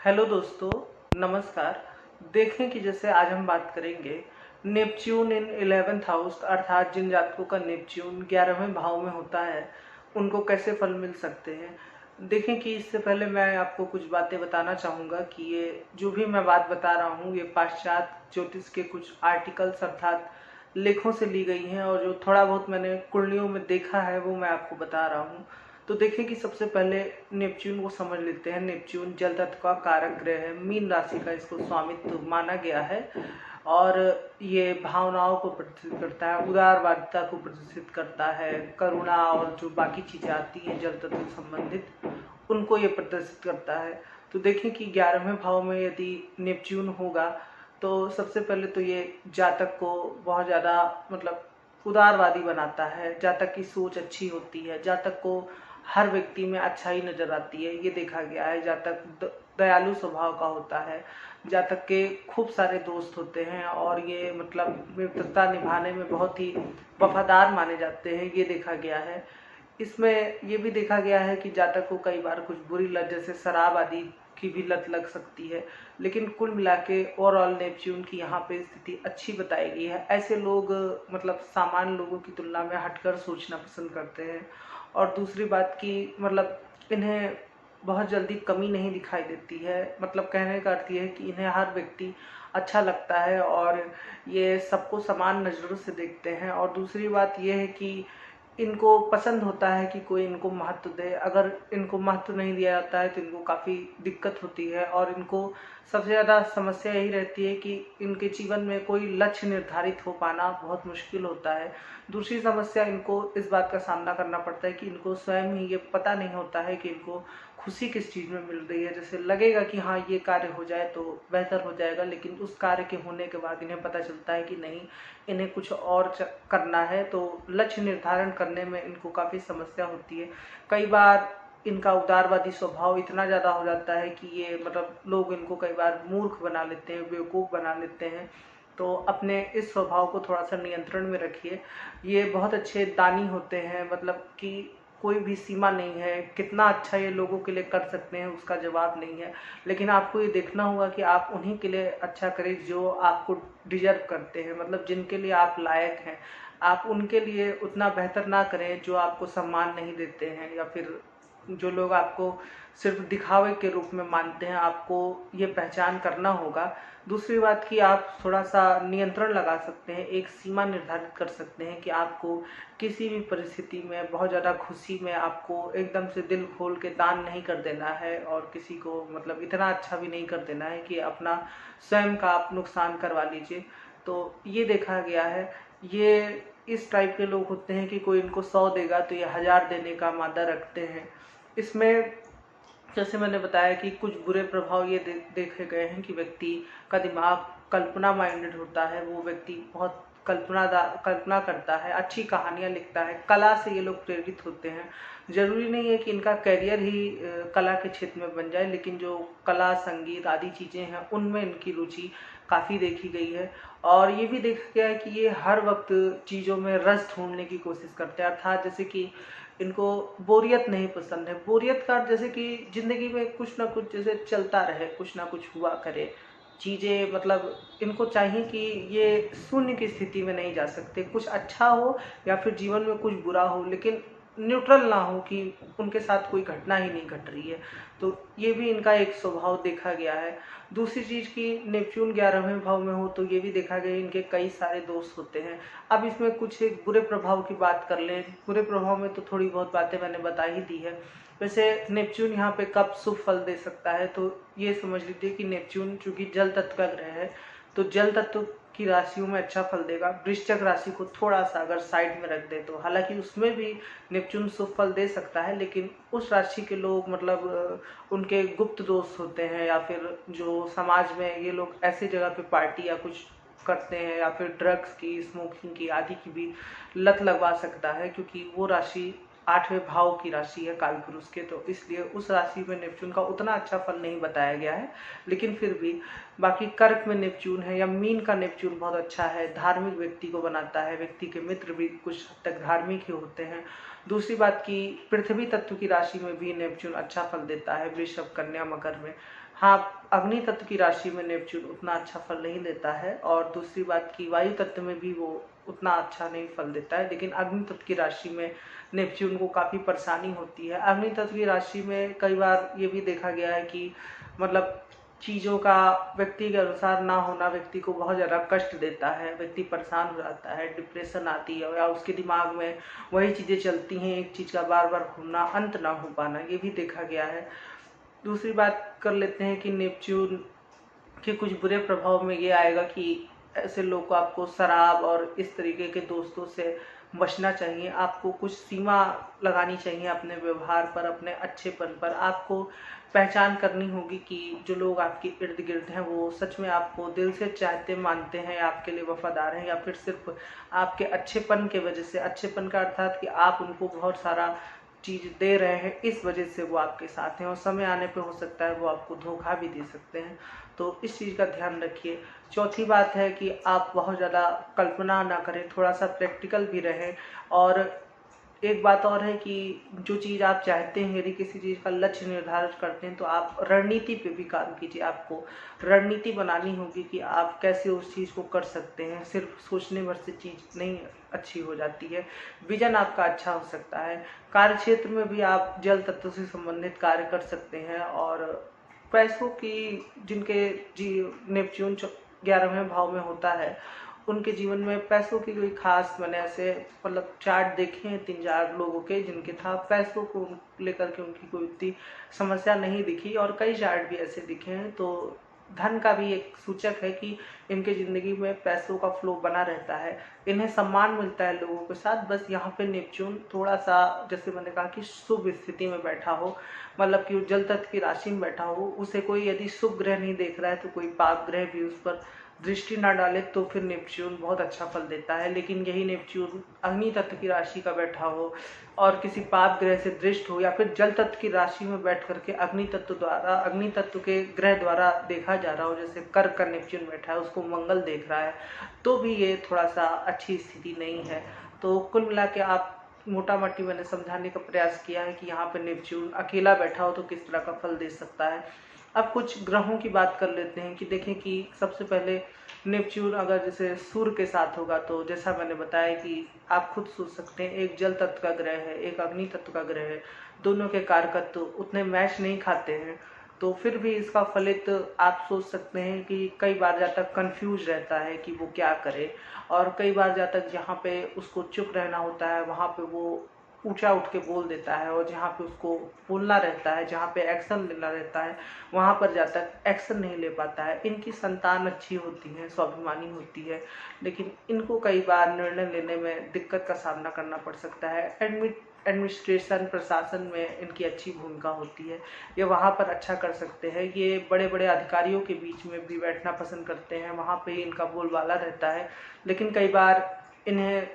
Hello दोस्तों, नमस्कार। देखें कि जैसे आज हम बात करेंगे नेपच्यून इन 11th हाउस, अर्थात जिन जातकों का नेपच्यून 11वें भाव में होता है उनको कैसे फल मिल सकते हैं। देखें कि इससे पहले मैं आपको कुछ बातें बताना चाहूँगा कि ये जो भी मैं बात बता रहा हूँ ये पाश्चात्य ज्योतिष के कुछ आर्टिकल्स अर्थात लेखों से ली गई हैं, और जो थोड़ा बहुत मैंने कुंडलियों में देखा है वो मैं आपको बता रहा हूँ। तो देखें कि सबसे पहले नेपच्यून को समझ लेते हैं। नेपच्यून जल तत्व का कारक ग्रह है, मीन राशि का इसको स्वामित्व माना गया है और ये भावनाओं को प्रदर्शित करता है, उदारवादिता को प्रदर्शित करता है, करुणा और जो बाकी चीजें आती हैं जल तत्व संबंधित उनको ये प्रदर्शित करता है। तो देखें कि 11वें भाव में यदि नेपच्यून होगा तो सबसे पहले तो ये जातक को बहुत ज़्यादा उदारवादी बनाता है, जातक की सोच अच्छी होती है, जातक को हर व्यक्ति में अच्छाई नजर आती है, ये देखा गया है। जातक दयालु स्वभाव का होता है, जातक के खूब सारे दोस्त होते हैं और ये मित्रता निभाने में बहुत ही वफादार माने जाते हैं, ये देखा गया है। इसमें ये भी देखा गया है कि जातक को कई बार कुछ बुरी लत जैसे शराब आदि की भी लत लग सकती है, लेकिन कुल मिला के ओवरऑल नेपच्यून की यहाँ पे स्थिति अच्छी बताई गई है। ऐसे लोग सामान्य लोगों की तुलना में हटकर सोचना पसंद करते हैं। और दूसरी बात की इन्हें बहुत जल्दी कमी नहीं दिखाई देती है, कहने का अर्थ ये है कि इन्हें हर व्यक्ति अच्छा लगता है और ये सबको समान नज़रों से देखते हैं। और दूसरी बात ये है कि इनको पसंद होता है कि कोई इनको महत्व दे। अगर इनको महत्व नहीं दिया जाता है तो इनको काफ़ी दिक्कत होती है और इनको सबसे ज़्यादा समस्या यही रहती है कि इनके जीवन में कोई लक्ष्य निर्धारित हो पाना बहुत मुश्किल होता है। दूसरी समस्या इनको इस बात का सामना करना पड़ता है कि इनको स्वयं ही ये पता नहीं होता है कि इनको खुशी किस चीज़ में मिल रही है। जैसे लगेगा कि हाँ ये कार्य हो जाए तो बेहतर हो जाएगा, लेकिन उस कार्य के होने के बाद इन्हें पता चलता है कि नहीं, इन्हें कुछ और करना है। तो लक्ष्य निर्धारण करने में इनको काफ़ी समस्या होती है। कई बार इनका उदारवादी स्वभाव इतना ज़्यादा हो जाता है कि ये लोग इनको कई बार मूर्ख बना लेते हैं, बेवकूफ़ बना लेते हैं। तो अपने इस स्वभाव को थोड़ा सा नियंत्रण में रखिए। ये बहुत अच्छे दानी होते हैं, कि कोई भी सीमा नहीं है, कितना अच्छा ये लोगों के लिए कर सकते हैं उसका जवाब नहीं है। लेकिन आपको ये देखना होगा कि आप उन्हीं के लिए अच्छा करें जो आपको डिजर्व करते हैं, जिनके लिए आप लायक हैं। आप उनके लिए उतना बेहतर ना करें जो आपको सम्मान नहीं देते हैं या फिर जो लोग आपको सिर्फ दिखावे के रूप में मानते हैं। आपको ये पहचान करना होगा। दूसरी बात कि आप थोड़ा सा नियंत्रण लगा सकते हैं, एक सीमा निर्धारित कर सकते हैं कि आपको किसी भी परिस्थिति में बहुत ज़्यादा खुशी में आपको एकदम से दिल खोल के दान नहीं कर देना है और किसी को इतना अच्छा भी नहीं कर देना है कि अपना स्वयं का आप नुकसान करवा लीजिए। तो ये देखा गया है। ये इस टाइप के लोग होते हैं कि कोई इनको 100 देगा तो ये 1000 देने का मादा रखते हैं। इसमें जैसे मैंने बताया कि कुछ बुरे प्रभाव ये देखे गए हैं कि व्यक्ति का दिमाग कल्पना माइंडेड होता है, वो व्यक्ति बहुत कल्पना करता है, अच्छी कहानियाँ लिखता है, कला से ये लोग प्रेरित होते हैं। जरूरी नहीं है कि इनका करियर ही कला के क्षेत्र में बन जाए, लेकिन जो कला संगीत आदि चीज़ें हैं उनमें इनकी रुचि काफ़ी देखी गई है। और ये भी देखा गया है कि ये हर वक्त चीज़ों में रस ढूंढने की कोशिश करते हैं, अर्थात जैसे कि इनको बोरियत नहीं पसंद है। बोरियत का जैसे कि जिंदगी में कुछ ना कुछ जैसे चलता रहे, कुछ ना कुछ हुआ करे चीज़ें, इनको चाहिए कि ये शून्य की स्थिति में नहीं जा सकते। कुछ अच्छा हो या फिर जीवन में कुछ बुरा हो, लेकिन न्यूट्रल ना हो कि उनके साथ कोई घटना ही नहीं घट रही है। तो ये भी इनका एक स्वभाव देखा गया है। दूसरी चीज़ कि नेपच्यून 11वें भाव में हो तो ये भी देखा गया इनके कई सारे दोस्त होते हैं। अब इसमें कुछ एक बुरे प्रभाव की बात कर लें। बुरे प्रभाव में तो थोड़ी बहुत बातें मैंने बता ही दी है। वैसे नेपच्यून यहाँ पे कब शुभ फल दे सकता है, तो ये समझ लीजिए कि नेपच्यून चूंकि जल तत्व का ग्रह है तो जल तत्व की राशियों में अच्छा फल देगा। वृश्चिक राशि को थोड़ा सा अगर साइड में रख दे तो हालांकि उसमें भी नेपच्यून शुभ फल दे सकता है, लेकिन उस राशि के लोग उनके गुप्त दोस्त होते हैं या फिर जो समाज में ये लोग ऐसी जगह पे पार्टी या कुछ करते हैं या फिर ड्रग्स की, स्मोकिंग की आदि की भी लत लगवा सकता है, क्योंकि वो राशि 8वें भाव की राशि है कालपुरुष के। तो इसलिए उस राशि में नेपच्यून का उतना अच्छा फल नहीं बताया गया है। लेकिन फिर भी बाकी कर्क में नेपच्यून है या मीन का नेपच्यून बहुत अच्छा है, धार्मिक व्यक्ति को बनाता है। व्यक्ति के मित्र भी कुछ हद तक धार्मिक ही होते हैं। दूसरी बात की पृथ्वी तत्व की राशि में भी नेपच्यून अच्छा फल देता है, वृषभ, कन्या, मकर में। हाँ, अग्नि तत्व की राशि में नेपच्यून उतना अच्छा फल नहीं देता है, और दूसरी बात कि वायु तत्व में भी वो उतना अच्छा नहीं फल देता है, लेकिन अग्नि तत्व की राशि में नेपच्यून को काफ़ी परेशानी होती है। अग्नि तत्व की राशि में कई बार ये भी देखा गया है कि मतलब चीज़ों का व्यक्ति के अनुसार ना होना व्यक्ति को बहुत ज़्यादा कष्ट देता है, व्यक्ति परेशान हो जाता है, डिप्रेशन आती है, या उसके दिमाग में वही चीज़ें चलती हैं, एक चीज़ का बार बार घूमना, अंत ना हो पाना, ये भी देखा गया है। दूसरी बात कर लेते हैं कि नेपच्यून के कुछ बुरे प्रभाव में ये आएगा कि ऐसे लोग को आपको शराब और इस तरीके के दोस्तों से बचना चाहिए। आपको कुछ सीमा लगानी चाहिए अपने व्यवहार पर, अपने अच्छेपन पर। आपको पहचान करनी होगी कि जो लोग आपके इर्द गिर्द हैं वो सच में आपको दिल से चाहते, मानते हैं, आपके लिए वफादार हैं, या फिर सिर्फ आपके अच्छेपन के वजह से, अच्छेपन का अर्थात कि आप उनको बहुत सारा चीज़ दे रहे हैं, इस वजह से वो आपके साथ हैं, और समय आने पे हो सकता है वो आपको धोखा भी दे सकते हैं। तो इस चीज़ का ध्यान रखिए। चौथी बात है कि आप बहुत ज़्यादा कल्पना ना करें, थोड़ा सा प्रैक्टिकल भी रहें। और एक बात और है कि जो चीज़ आप चाहते हैं, यदि किसी चीज़ का लक्ष्य निर्धारित करते हैं तो आप रणनीति पे भी काम कीजिए। आपको रणनीति बनानी होगी कि आप कैसे उस चीज़ को कर सकते हैं। सिर्फ सोचने भर से चीज़ नहीं अच्छी हो जाती है, विजन आपका अच्छा हो सकता है। कार्य क्षेत्र में भी आप जल तत्व से संबंधित कार्य कर सकते हैं। और पैसों की, जिनके जी नेपच्यून 11वें भाव में होता है, उनके जीवन में पैसों की कोई खास, मैंने ऐसे मतलब चार्ट देखे हैं 3-4 लोगों के जिनके था, पैसों को लेकर के उनकी कोई इतनी समस्या नहीं दिखी, और कई चार्ट भी ऐसे दिखे हैं। तो धन का भी एक सूचक है कि इनके ज़िंदगी में पैसों का फ्लो बना रहता है, इन्हें सम्मान मिलता है लोगों के साथ। बस यहाँ पे नेपच्यून थोड़ा सा, जैसे मैंने कहा कि शुभ स्थिति में बैठा हो, मतलब कि जल तत्व की राशि में बैठा हो, उसे कोई यदि शुभ ग्रह नहीं देख रहा है तो कोई पाप ग्रह भी उस पर दृष्टि ना डाले तो फिर नेपच्यून बहुत अच्छा फल देता है। लेकिन यही नेपच्यून अग्नि तत्व की राशि का बैठा हो और किसी पाप ग्रह से दृष्ट हो, या फिर जल तत्व की राशि में बैठ करके अग्नि तत्व के ग्रह द्वारा देखा जा रहा हो, जैसे कर्क का नेपच्यून बैठा है, उसको मंगल देख रहा है, तो भी ये थोड़ा सा अच्छी स्थिति नहीं है। तो कुल मिला के आप, मोटा मोटी मैंने समझाने का प्रयास किया है कि यहाँ पर नेपच्यून अकेला बैठा हो तो किस तरह का फल दे सकता है। अब कुछ ग्रहों की बात कर लेते हैं कि देखें कि सबसे पहले नेपच्यून अगर जैसे सूर्य के साथ होगा तो जैसा मैंने बताया कि आप खुद सोच सकते हैं, एक जल तत्व का ग्रह है, एक अग्नि तत्व का ग्रह है, दोनों के कारकत्व उतने मैच नहीं खाते हैं। तो फिर भी इसका फलित आप सोच सकते हैं कि कई बार जातक कंफ्यूज रहता है कि वो क्या करे, और कई बार जातक जहाँ पे उसको चुप रहना होता है वहाँ पे वो ऊंचा उठ के बोल देता है, और जहाँ पे उसको बोलना रहता है, जहाँ पे एक्शन लेना रहता है, वहाँ पर जातक एक्शन नहीं ले पाता है। इनकी संतान अच्छी होती है, स्वाभिमानी होती है, लेकिन इनको कई बार निर्णय लेने में दिक्कत का सामना करना पड़ सकता है। एडमिनिस्ट्रेशन, प्रशासन में इनकी अच्छी भूमिका होती है, ये वहाँ पर अच्छा कर सकते हैं। ये बड़े बड़े अधिकारियों के बीच में भी बैठना पसंद करते हैं, वहाँ पे इनका बोलबाला रहता है। लेकिन कई बार इन्हें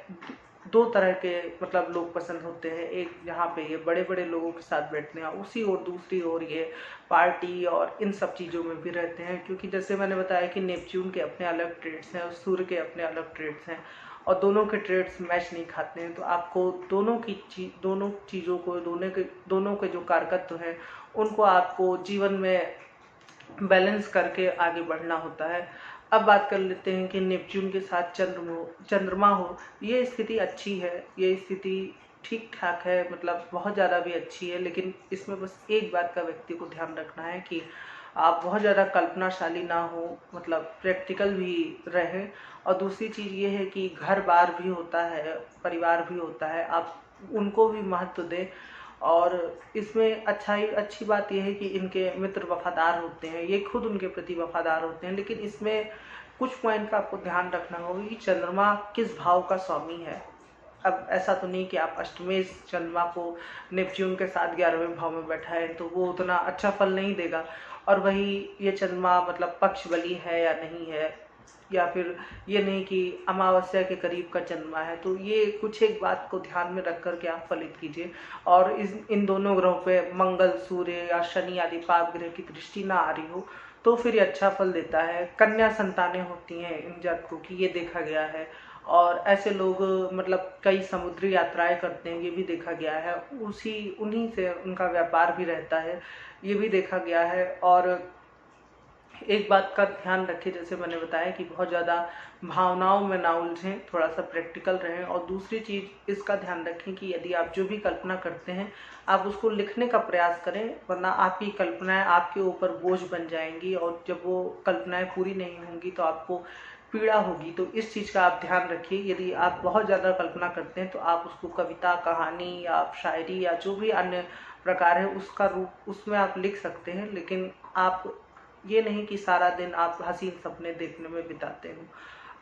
दो तरह के मतलब लोग पसंद होते हैं, एक जहाँ पे ये बड़े बड़े लोगों के साथ बैठते हैं, उसी और दूसरी ओर ये पार्टी और इन सब चीज़ों में भी रहते हैं। क्योंकि जैसे मैंने बताया कि नेपच्यून के अपने अलग ट्रेड्स हैं और सूर्य के अपने अलग ट्रेड्स हैं, और दोनों के ट्रेड्स मैच नहीं खाते हैं। तो आपको दोनों चीज़ों को, दोनों के जो कारकत्व हैं उनको आपको जीवन में बैलेंस करके आगे बढ़ना होता है। अब बात कर लेते हैं कि नेपच्यून के साथ चंद्रमा हो, ये स्थिति अच्छी है, ये स्थिति ठीक ठाक है, मतलब बहुत ज़्यादा भी अच्छी है। लेकिन इसमें बस एक बात का व्यक्ति को ध्यान रखना है कि आप बहुत ज़्यादा कल्पनाशाली ना हो, मतलब प्रैक्टिकल भी रहें। और दूसरी चीज़ ये है कि घर बार भी होता है, परिवार भी होता है, आप उनको भी महत्व दें। और इसमें अच्छी बात यह है कि इनके मित्र वफादार होते हैं, ये खुद उनके प्रति वफादार होते हैं। लेकिन इसमें कुछ पॉइंट का आपको ध्यान रखना होगा कि चंद्रमा किस भाव का स्वामी है। अब ऐसा तो नहीं कि आप अष्टमेश चंद्रमा को नेपच्यून के साथ 11वें भाव में बैठा है तो वो उतना अच्छा फल नहीं देगा, और वही ये चंद्रमा मतलब पक्ष बली है या नहीं है, या फिर ये नहीं कि अमावस्या के करीब का चंद्रमा है। तो ये कुछ एक बात को ध्यान में रख कर के आप फलित कीजिए। और इन दोनों ग्रहों पे मंगल, सूर्य या शनि आदि पाप ग्रह की दृष्टि ना आ रही हो तो फिर ये अच्छा फल देता है। कन्या संतानें होती हैं इन जातकों की, ये देखा गया है। और ऐसे लोग मतलब कई समुद्री यात्राएं करते हैं, ये भी देखा गया है, उन्हीं से उनका व्यापार भी रहता है, ये भी देखा गया है। और एक बात का ध्यान रखें, जैसे मैंने बताया कि बहुत ज़्यादा भावनाओं में ना उलझें, थोड़ा सा प्रैक्टिकल रहें। और दूसरी चीज़ इसका ध्यान रखें कि यदि आप जो भी कल्पना करते हैं आप उसको लिखने का प्रयास करें, वरना आपकी कल्पनाएं आपके ऊपर बोझ बन जाएंगी और जब वो कल्पनाएं पूरी नहीं होंगी तो आपको पीड़ा होगी। तो इस चीज़ का आप ध्यान रखिए। यदि आप बहुत ज़्यादा कल्पना करते हैं तो आप उसको कविता, कहानी या शायरी या जो भी अन्य प्रकार है उसका रूप उसमें आप लिख सकते हैं, लेकिन आप ये नहीं कि सारा दिन आप हसीन सपने देखने में बिताते हो।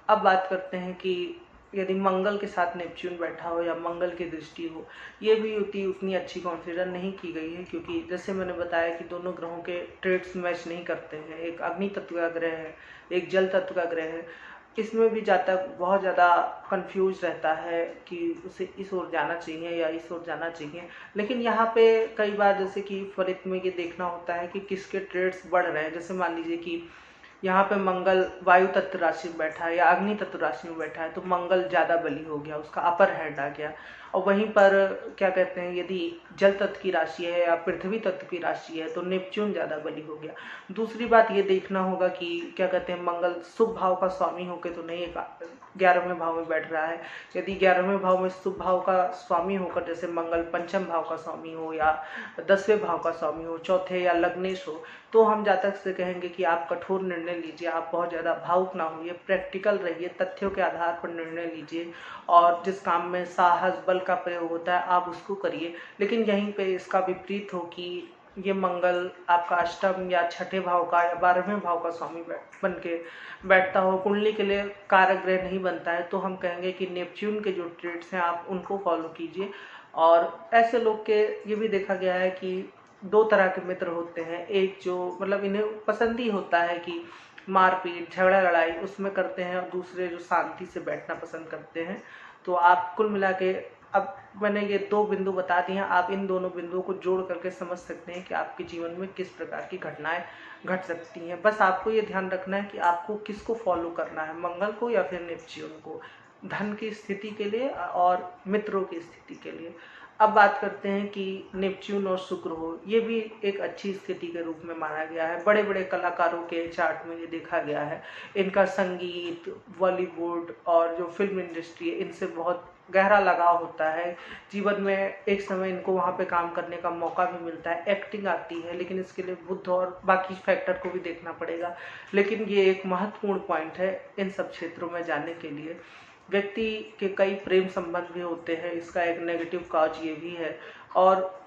अब बात करते हैं कि यदि मंगल के साथ नेपच्यून बैठा हो या मंगल की दृष्टि हो, ये भी युति उतनी अच्छी कंसीडर नहीं की गई है, क्योंकि जैसे मैंने बताया कि दोनों ग्रहों के ट्रेड्स मैच नहीं करते हैं। एक अग्नि तत्व का ग्रह है, एक जल तत्व का ग्रह है। इसमें भी जातक बहुत ज़्यादा कंफ्यूज रहता है कि उसे इस ओर जाना चाहिए या इस ओर जाना चाहिए। लेकिन यहाँ पे कई बार जैसे कि फलित में ये देखना होता है कि किसके ट्रेड्स बढ़ रहे हैं। जैसे मान लीजिए कि यहाँ पे मंगल वायु तत्व राशि में बैठा है या अग्नि तत्व राशि में बैठा है, तो मंगल ज़्यादा बली हो गया, उसका अपर हैंड आ गया। और वहीं पर क्या कहते हैं, यदि जल तत्व की राशि है या पृथ्वी तत्व की राशि है तो नेपच्यून ज़्यादा बली हो गया। दूसरी बात ये देखना होगा कि क्या कहते हैं, मंगल शुभ भाव का स्वामी होकर तो नहीं 11वें भाव में बैठ रहा है। यदि 11वें भाव में शुभ भाव का स्वामी होकर, जैसे मंगल पंचम भाव का स्वामी हो या 10वें भाव का स्वामी हो, चौथे या लग्नेश हो, तो हम जातक से कहेंगे कि आप कठोर निर्णय लीजिए, आप बहुत ज़्यादा भावुक ना होइए, प्रैक्टिकल रहिए, तथ्यों के आधार पर निर्णय लीजिए और जिस काम में साहस बल का प्रयोग होता है आप उसको करिए। लेकिन यहीं पे इसका विपरीत हो कि ये मंगल आपका अष्टम या छठे भाव का या 12वें भाव का स्वामी बन के बैठता हो, कुंडली के लिए कारक ग्रह नहीं बनता है, तो हम कहेंगे कि नेपच्यून के जो ट्रेड्स हैं आप उनको फॉलो कीजिए। और ऐसे लोग के ये भी देखा गया है कि दो तरह के मित्र होते हैं। एक जो मतलब इन्हें पसंद ही होता है कि मारपीट झगड़ा लड़ाई उसमें करते हैं, और दूसरे जो शांति से बैठना पसंद करते हैं। तो आप कुल मिला के, अब मैंने ये दो बिंदु बता दिए हैं, आप इन दोनों बिंदुओं को जोड़ करके समझ सकते हैं कि आपके जीवन में किस प्रकार की घटनाएं घट सकती हैं। बस आपको ये ध्यान रखना है कि आपको किसको फॉलो करना है, मंगल को या फिर नेपच्यून को, धन की स्थिति के लिए और मित्रों की स्थिति के लिए। अब बात करते हैं कि नेपच्यून और शुक्र हो, ये भी एक अच्छी स्थिति के रूप में माना गया है। बड़े बड़े कलाकारों के चार्ट में ये देखा गया है, इनका संगीत, बॉलीवुड और जो फिल्म इंडस्ट्री है इनसे बहुत गहरा लगाव होता है। जीवन में एक समय इनको वहाँ पे काम करने का मौका भी मिलता है, एक्टिंग आती है, लेकिन इसके लिए बुद्ध और बाकी फैक्टर को भी देखना पड़ेगा। लेकिन ये एक महत्वपूर्ण पॉइंट है इन सब क्षेत्रों में जाने के लिए। व्यक्ति के कई प्रेम संबंध भी होते हैं, इसका एक नेगेटिव कॉज ये भी है। और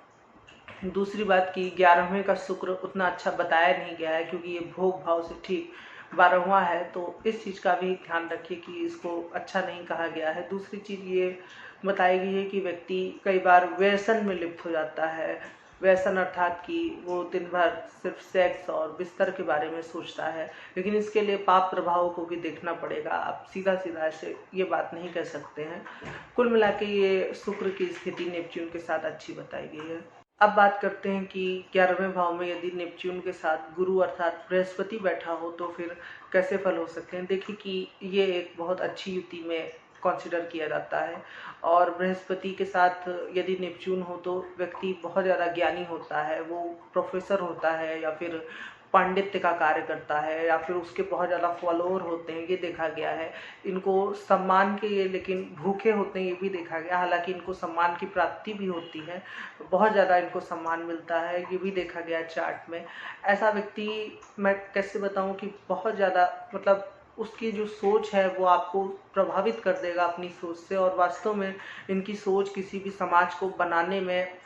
दूसरी बात की 11वें का शुक्र उतना अच्छा बताया नहीं गया है, क्योंकि ये भोग भाव से ठीक 12वां है, तो इस चीज़ का भी ध्यान रखिए कि इसको अच्छा नहीं कहा गया है। दूसरी चीज़ ये बताई गई है कि व्यक्ति कई बार व्यसन में लिप्त हो जाता है। व्यसन अर्थात कि वो दिन भर सिर्फ सेक्स और बिस्तर के बारे में सोचता है, लेकिन इसके लिए पाप प्रभाव को भी देखना पड़ेगा। आप सीधा सीधा ऐसे ये बात नहीं कह सकते हैं। कुल मिला के ये शुक्र की स्थिति नेपच्यून के साथ अच्छी बताई गई है। अब बात करते हैं कि 11वें भाव में यदि नेपच्यून के साथ गुरु अर्थात बृहस्पति बैठा हो तो फिर कैसे फल हो सकते हैं। देखिए कि ये एक बहुत अच्छी युति में कंसिडर किया जाता है। और बृहस्पति के साथ यदि नेपच्यून हो तो व्यक्ति बहुत ज़्यादा ज्ञानी होता है, वो प्रोफेसर होता है या फिर पांडित्य का कार्य करता है या फिर उसके बहुत ज़्यादा फॉलोअर होते हैं, ये देखा गया है। इनको सम्मान के ये लेकिन भूखे होते हैं, ये भी देखा गया। हालांकि इनको सम्मान की प्राप्ति भी होती है, बहुत ज़्यादा इनको सम्मान मिलता है, ये भी देखा गया चार्ट में। ऐसा व्यक्ति मैं कैसे बताऊं कि बहुत ज़्यादा मतलब उसकी जो सोच है वो आपको प्रभावित कर देगा अपनी सोच से, और वास्तव में इनकी सोच किसी भी समाज को बनाने में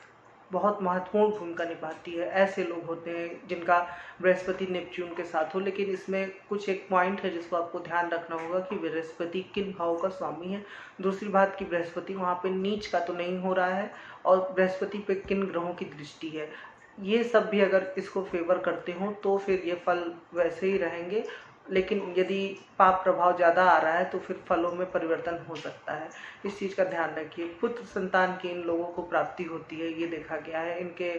बहुत महत्वपूर्ण भूमिका निभाती है। ऐसे लोग होते हैं जिनका बृहस्पति नेपच्यून के साथ हो। लेकिन इसमें कुछ एक पॉइंट है जिसको आपको ध्यान रखना होगा कि बृहस्पति किन भाव का स्वामी है। दूसरी बात कि बृहस्पति वहाँ पे नीच का तो नहीं हो रहा है, और बृहस्पति पे किन ग्रहों की दृष्टि है। ये सब भी अगर इसको फेवर करते हो तो फिर ये फल वैसे ही रहेंगे। लेकिन यदि पाप प्रभाव ज़्यादा आ रहा है तो फिर फलों में परिवर्तन हो सकता है। इस चीज़ का ध्यान रखिए। पुत्र संतान की इन लोगों को प्राप्ति होती है, ये देखा गया है। इनके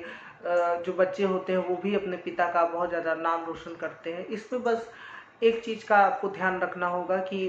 जो बच्चे होते हैं वो भी अपने पिता का बहुत ज़्यादा नाम रोशन करते हैं। इसमें बस एक चीज़ का आपको ध्यान रखना होगा कि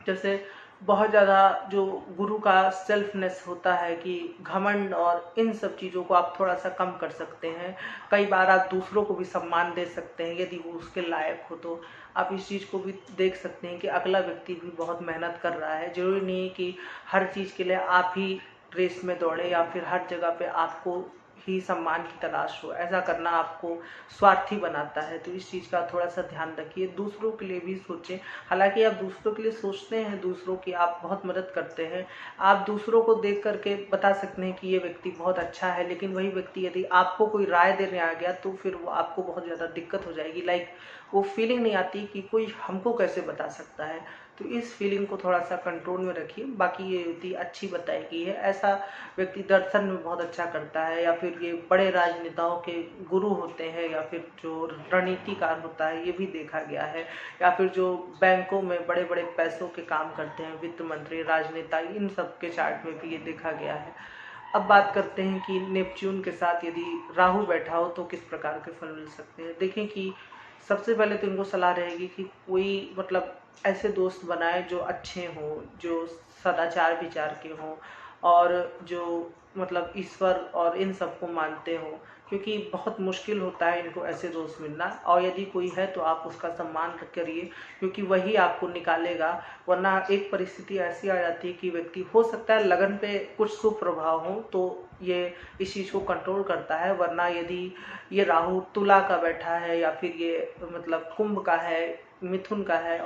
जैसे बहुत ज़्यादा जो गुरु का सेल्फनेस होता है कि घमंड और इन सब चीज़ों को आप थोड़ा सा कम कर सकते हैं। कई बार आप दूसरों को भी सम्मान दे सकते हैं यदि वो उसके लायक हो तो। आप इस चीज़ को भी देख सकते हैं कि अगला व्यक्ति भी बहुत मेहनत कर रहा है। ज़रूरी नहीं है कि हर चीज़ के लिए आप ही रेस में दौड़े या फिर हर जगह पे आपको ही सम्मान की तलाश हो। ऐसा करना आपको स्वार्थी बनाता है। तो इस चीज़ का थोड़ा सा ध्यान रखिए। दूसरों के लिए भी सोचें। हालांकि आप दूसरों के लिए सोचते हैं, दूसरों की आप बहुत मदद करते हैं, आप दूसरों को देख करके बता सकते हैं कि ये व्यक्ति बहुत अच्छा है, लेकिन वही व्यक्ति यदि आपको कोई राय देने आ गया तो फिर वो आपको बहुत ज़्यादा दिक्कत हो जाएगी। वो फीलिंग नहीं आती कि कोई हमको कैसे बता सकता है। तो इस फीलिंग को थोड़ा सा कंट्रोल में रखिए। बाकी ये युक्ति अच्छी बताई गई है। ऐसा व्यक्ति दर्शन में बहुत अच्छा करता है, या फिर ये बड़े राजनेताओं के गुरु होते हैं, या फिर जो रणनीतिकार होता है ये भी देखा गया है, या फिर जो बैंकों में बड़े बड़े पैसों के काम करते हैं, वित्त मंत्री, राजनेता, इन सब के चार्ट में भी ये देखा गया है। अब बात करते हैं कि नेपच्यून के साथ यदि राहु बैठा हो तो किस प्रकार के फल मिल सकते हैं। देखें कि सबसे पहले तो इनको सलाह रहेगी कि कोई मतलब ऐसे दोस्त बनाए जो अच्छे हों, जो सदाचार विचार के हों, और जो मतलब ईश्वर और इन सबको मानते हों, क्योंकि बहुत मुश्किल होता है इनको ऐसे दोस्त मिलना। और यदि कोई है तो आप उसका सम्मान करिए, क्योंकि वही आपको निकालेगा। वरना एक परिस्थिति ऐसी आ जाती है कि व्यक्ति हो सकता है लगन पे कुछ शुभ प्रभाव हो तो ये इस चीज़ को कंट्रोल करता है। वरना यदि ये राहु तुला का बैठा है, या फिर ये मतलब कुंभ का है, मिथुन का है,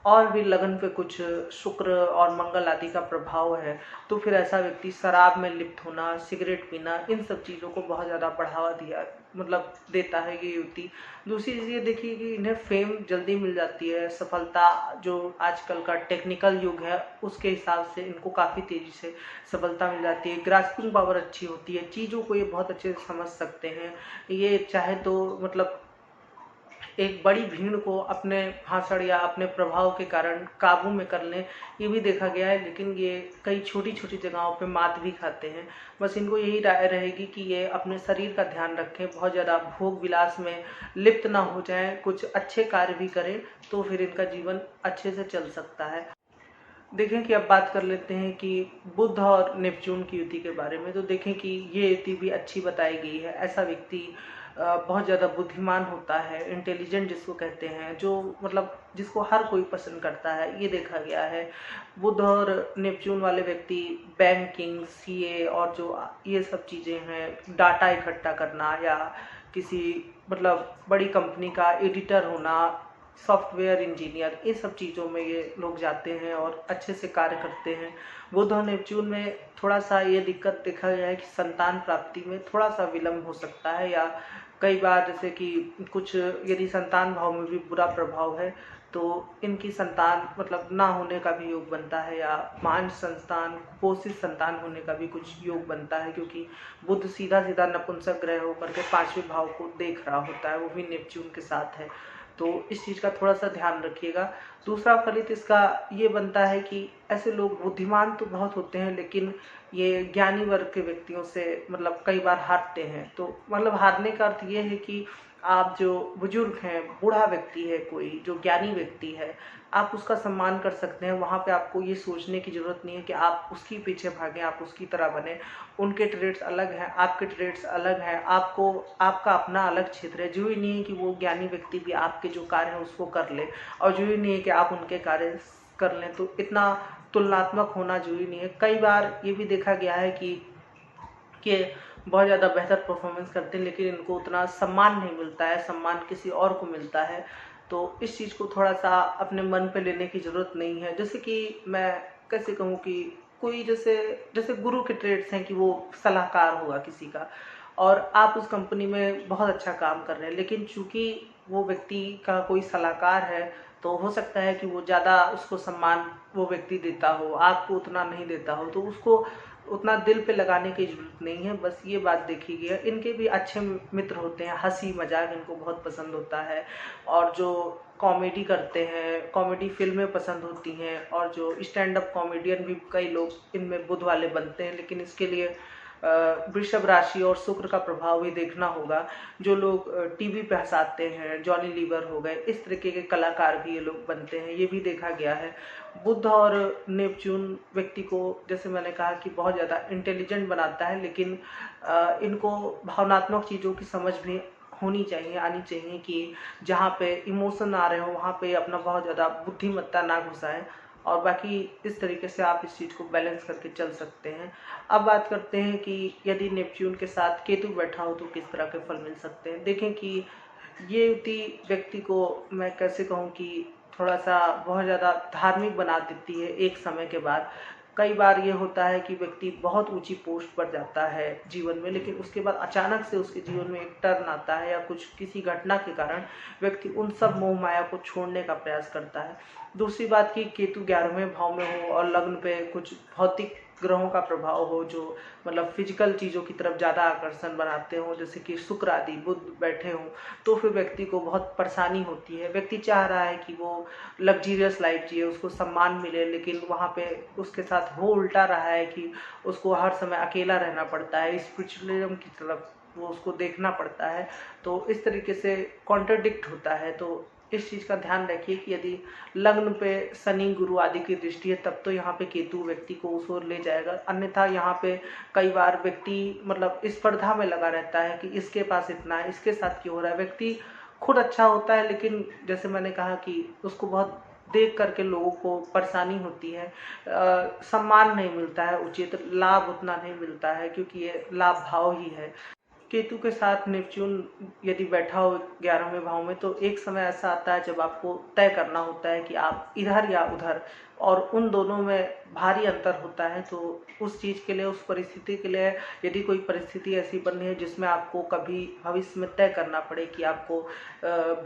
और भी लगन पे कुछ शुक्र और मंगल आदि का प्रभाव है, तो फिर ऐसा व्यक्ति शराब में लिप्त होना, सिगरेट पीना, इन सब चीज़ों को बहुत ज़्यादा बढ़ावा दिया मतलब देता है ये युवती। दूसरी चीज़ ये देखिए कि इन्हें फेम जल्दी मिल जाती है। सफलता जो आजकल का टेक्निकल युग है उसके हिसाब से इनको काफ़ी तेज़ी से सफलता मिल जाती है। ग्रास्पिंग पावर अच्छी होती है, चीज़ों को ये बहुत अच्छे से समझ सकते हैं। ये चाहे तो मतलब एक बड़ी भीड़ को अपने भाषण या अपने प्रभाव के कारण काबू में कर लें, ये भी देखा गया है। लेकिन ये कई छोटी छोटी जगहों पे मात भी खाते हैं। बस इनको यही राय रहेगी कि ये अपने शरीर का ध्यान रखें, बहुत ज़्यादा भोग विलास में लिप्त ना हो जाएं, कुछ अच्छे कार्य भी करें, तो फिर इनका जीवन अच्छे से चल सकता है। देखें कि अब बात कर लेते हैं कि बुध और नेपच्यून की युति के बारे में। तो देखें कि ये युति भी अच्छी बताई गई है। ऐसा व्यक्ति बहुत ज़्यादा बुद्धिमान होता है, इंटेलिजेंट जिसको कहते हैं, जो मतलब जिसको हर कोई पसंद करता है, ये देखा गया है। बुध और नेपच्यून वाले व्यक्ति बैंकिंग, सीए और जो ये सब चीज़ें हैं, डाटा इकट्ठा करना, या किसी मतलब बड़ी कंपनी का एडिटर होना, सॉफ्टवेयर इंजीनियर, ये सब चीज़ों में ये लोग जाते हैं और अच्छे से कार्य करते हैं। बुध और नेपच्यून में थोड़ा सा ये दिक्कत देखा गया है कि संतान प्राप्ति में थोड़ा सा विलम्ब हो सकता है, या कई बार जैसे कि कुछ यदि संतान भाव में भी बुरा प्रभाव है तो इनकी संतान मतलब ना होने का भी योग बनता है, या मान संतान, कुपोषित संतान होने का भी कुछ योग बनता है, क्योंकि बुध सीधा सीधा नपुंसक ग्रह होकर के 5वें भाव को देख रहा होता है, वो भी नेपच्यून के साथ है। तो इस चीज़ का थोड़ा सा ध्यान रखिएगा। दूसरा फलित इसका ये बनता है कि ऐसे लोग बुद्धिमान तो बहुत होते हैं, लेकिन ये ज्ञानी वर्ग के व्यक्तियों से मतलब कई बार हारते हैं। तो मतलब हारने का अर्थ ये है कि आप जो बुजुर्ग हैं, बूढ़ा व्यक्ति है, कोई जो ज्ञानी व्यक्ति है, आप उसका सम्मान कर सकते हैं। वहाँ पे आपको ये सोचने की ज़रूरत नहीं है कि आप उसके पीछे भागें, आप उसकी तरह बने। उनके ट्रेड्स अलग हैं, आपके ट्रेड्स अलग हैं, आपको आपका अपना अलग क्षेत्र है। जरूरी नहीं है कि वो ज्ञानी व्यक्ति भी आपके जो कार्य है उसको कर ले, और जरूरी नहीं है कि आप उनके कार्य कर लें। तो इतना तुलनात्मक होना जरूरी नहीं है। कई बार ये भी देखा गया है कि बहुत ज़्यादा बेहतर परफॉर्मेंस करते हैं, लेकिन इनको उतना सम्मान नहीं मिलता है, सम्मान किसी और को मिलता है। तो इस चीज़ को थोड़ा सा अपने मन पे लेने की ज़रूरत नहीं है। जैसे कि मैं कैसे कहूँ कि कोई जैसे जैसे गुरु के ट्रेड्स हैं कि वो सलाहकार होगा किसी का, और आप उस कंपनी में बहुत अच्छा काम कर रहे हैं, लेकिन चूंकि वो व्यक्ति का कोई सलाहकार है तो हो सकता है कि वो ज़्यादा उसको सम्मान वो व्यक्ति देता हो, आपको उतना नहीं देता हो। तो उसको उतना दिल पे लगाने की ज़रूरत नहीं है। बस ये बात देखी गई है। इनके भी अच्छे मित्र होते हैं, हंसी मजाक इनको बहुत पसंद होता है, और जो कॉमेडी करते हैं, कॉमेडी फिल्में पसंद होती हैं, और जो स्टैंड अप कॉमेडियन भी कई लोग इनमें बुध वाले बनते हैं। लेकिन इसके लिए वृषभ राशि और शुक्र का प्रभाव भी देखना होगा। जो लोग टीवी पे हंसाते हैं, जॉनी लीवर हो गए, इस तरीके के कलाकार भी ये लोग बनते हैं, ये भी देखा गया है। बुध और नेपच्यून व्यक्ति को, जैसे मैंने कहा कि बहुत ज़्यादा इंटेलिजेंट बनाता है, लेकिन इनको भावनात्मक चीज़ों की समझ भी होनी चाहिए, आनी चाहिए कि जहाँ पे इमोशन आ रहे हो वहाँ पे अपना बहुत ज़्यादा बुद्धिमत्ता ना घुसाएं, और बाकी इस तरीके से आप इस चीज़ को बैलेंस करके चल सकते हैं। अब बात करते हैं कि यदि नेपच्यून के साथ केतु बैठा हो तो किस तरह के फल मिल सकते हैं। देखें कि ये युति व्यक्ति को, मैं कैसे कहूँ कि थोड़ा सा बहुत ज़्यादा धार्मिक बना देती है एक समय के बाद। कई बार ये होता है कि व्यक्ति बहुत ऊंची पोस्ट पर जाता है जीवन में, लेकिन उसके बाद अचानक से उसके जीवन में एक टर्न आता है या कुछ किसी घटना के कारण व्यक्ति उन सब मोह माया को छोड़ने का प्रयास करता है। दूसरी बात कि केतु 11वें भाव में हो और लग्न पे कुछ भौतिक ग्रहों का प्रभाव हो, जो मतलब फिजिकल चीज़ों की तरफ ज़्यादा आकर्षण बनाते हों, जैसे कि शुक्र आदि बुध बैठे हों, तो फिर व्यक्ति को बहुत परेशानी होती है। व्यक्ति चाह रहा है कि वो लग्जीरियस लाइफ जिए, उसको सम्मान मिले, लेकिन वहाँ पे उसके साथ हो उल्टा रहा है कि उसको हर समय अकेला रहना पड़ता है, स्पिरिचुअलिज्म की तरफ वो उसको देखना पड़ता है। तो इस तरीके से कॉन्ट्रडिक्ट होता है। तो इस चीज़ का ध्यान रखिए कि यदि लग्न पे शनि गुरु आदि की दृष्टि है तब तो यहाँ पे केतु व्यक्ति को उस ओर ले जाएगा, अन्यथा यहाँ पे कई बार व्यक्ति मतलब स्पर्धा में लगा रहता है कि इसके पास इतना है, इसके साथ क्यों हो रहा है। व्यक्ति खुद अच्छा होता है, लेकिन जैसे मैंने कहा कि उसको बहुत देख करके लोगों को परेशानी होती है, सम्मान नहीं मिलता है, उचित लाभ उतना नहीं मिलता है, क्योंकि ये लाभ भाव ही है। केतु के साथ नेपच्यून यदि बैठा हो 11वें भाव में, तो एक समय ऐसा आता है जब आपको तय करना होता है कि आप इधर या उधर, और उन दोनों में भारी अंतर होता है। तो उस चीज़ के लिए, उस परिस्थिति के लिए, यदि कोई परिस्थिति ऐसी बनी है जिसमें आपको कभी भविष्य में तय करना पड़े कि आपको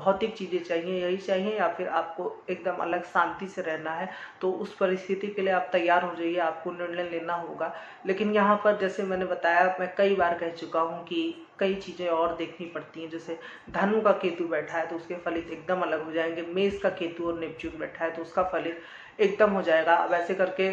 भौतिक चीज़ें चाहिए, यही चाहिए, या फिर आपको एकदम अलग शांति से रहना है, तो उस परिस्थिति के लिए आप तैयार हो जाइए, आपको निर्णय लेना होगा। लेकिन यहाँ पर जैसे मैंने बताया, मैं कई बार कह चुका हूँ कि कई चीज़ें और देखनी पड़ती हैं। जैसे धनु का केतु बैठा है तो उसके फलित एकदम अलग हो जाएंगे, मेष का केतु और नेपच्यून बैठा है तो उसका फलित एकदम हो जाएगा। अब ऐसे करके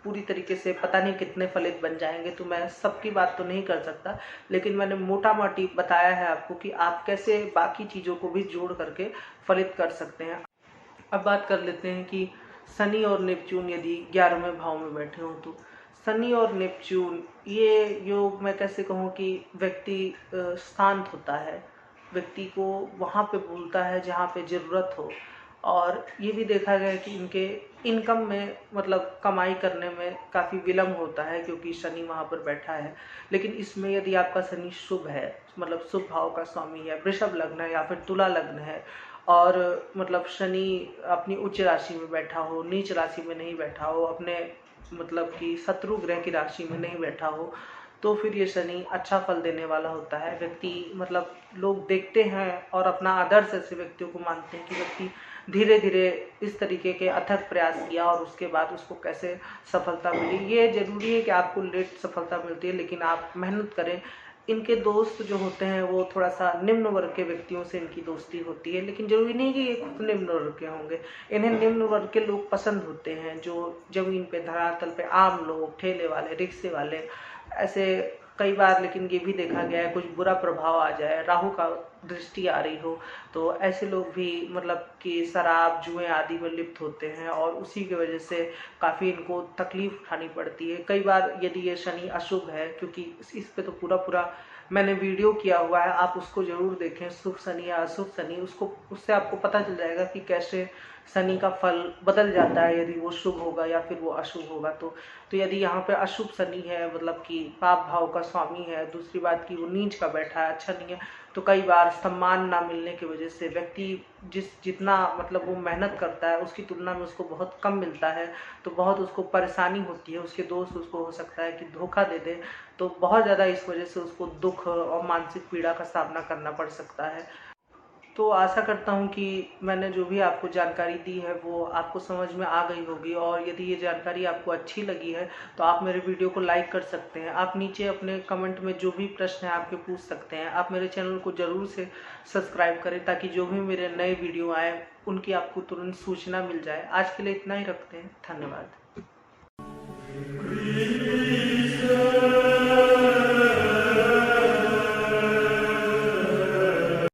पूरी तरीके से पता नहीं कितने फलित बन जाएंगे, तो मैं सबकी बात तो नहीं कर सकता, लेकिन मैंने मोटा मोटी बताया है आपको कि आप कैसे बाकी चीज़ों को भी जोड़ करके फलित कर सकते हैं। अब बात कर लेते हैं कि शनि और नेपच्यून यदि 11वें भाव में बैठे हों, तो शनि और नेपच्यून ये योग, मैं कैसे कहूँ कि व्यक्ति शांत होता है, व्यक्ति को वहाँ पे बोलता है जहाँ पे ज़रूरत हो। और ये भी देखा गया है कि इनके इनकम में, मतलब कमाई करने में काफ़ी विलम्ब होता है, क्योंकि शनि वहाँ पर बैठा है। लेकिन इसमें यदि आपका शनि शुभ है, मतलब शुभ भाव का स्वामी है, वृषभ लग्न है या फिर तुला लग्न है, और मतलब शनि अपनी उच्च राशि में बैठा हो, नीच राशि में नहीं बैठा हो, अपने मतलब कि शत्रु ग्रह की राशि में नहीं बैठा हो, तो फिर ये शनि अच्छा फल देने वाला होता है। व्यक्ति मतलब लोग देखते हैं और अपना आदर्श ऐसे व्यक्तियों को मानते हैं कि व्यक्ति धीरे धीरे इस तरीके के अथक प्रयास किया और उसके बाद उसको कैसे सफलता मिली। ये जरूरी है कि आपको लेट सफलता मिलती है, लेकिन आप मेहनत करें। इनके दोस्त जो होते हैं वो थोड़ा सा निम्न वर्ग के व्यक्तियों से इनकी दोस्ती होती है, लेकिन जरूरी नहीं कि ये खुद निम्न वर्ग के होंगे। इन्हें निम्न वर्ग के लोग पसंद होते हैं, जो जमीन पे, धरातल पे, आम लोग, ठेले वाले, रिक्शे वाले, ऐसे कई बार। लेकिन ये भी देखा गया है कुछ बुरा प्रभाव आ जाए, राहु का दृष्टि आ रही हो, तो ऐसे लोग भी मतलब कि शराब जुए आदि में लिप्त होते हैं, और उसी की वजह से काफ़ी इनको तकलीफ उठानी पड़ती है। कई बार यदि ये शनि अशुभ है, क्योंकि इस पे तो पूरा मैंने वीडियो किया हुआ है, आप उसको जरूर देखें, शुभ शनि या अशुभ शनि, उससे आपको पता चल जाएगा कि कैसे शनि का फल बदल जाता है यदि वो शुभ होगा या फिर वो अशुभ होगा। तो यदि यहाँ पे अशुभ शनि है, मतलब कि पाप भाव का स्वामी है, दूसरी बात कि वो नीच का बैठा है, अच्छा नहीं है, तो कई बार सम्मान ना मिलने की वजह से व्यक्ति जितना मतलब वो मेहनत करता है उसकी तुलना में उसको बहुत कम मिलता है, तो बहुत उसको परेशानी होती है। उसके दोस्त उसको हो सकता है कि धोखा दे दे, तो बहुत ज़्यादा इस वजह से उसको दुख और मानसिक पीड़ा का सामना करना पड़ सकता है। तो आशा करता हूँ कि मैंने जो भी आपको जानकारी दी है वो आपको समझ में आ गई होगी, और यदि ये जानकारी आपको अच्छी लगी है तो आप मेरे वीडियो को लाइक कर सकते हैं। आप नीचे अपने कमेंट में जो भी प्रश्न है आपके पूछ सकते हैं। आप मेरे चैनल को ज़रूर से सब्सक्राइब करें, ताकि जो भी मेरे नए वीडियो आए उनकी आपको तुरंत सूचना मिल जाए। आज के लिए इतना ही रखते हैं, धन्यवाद।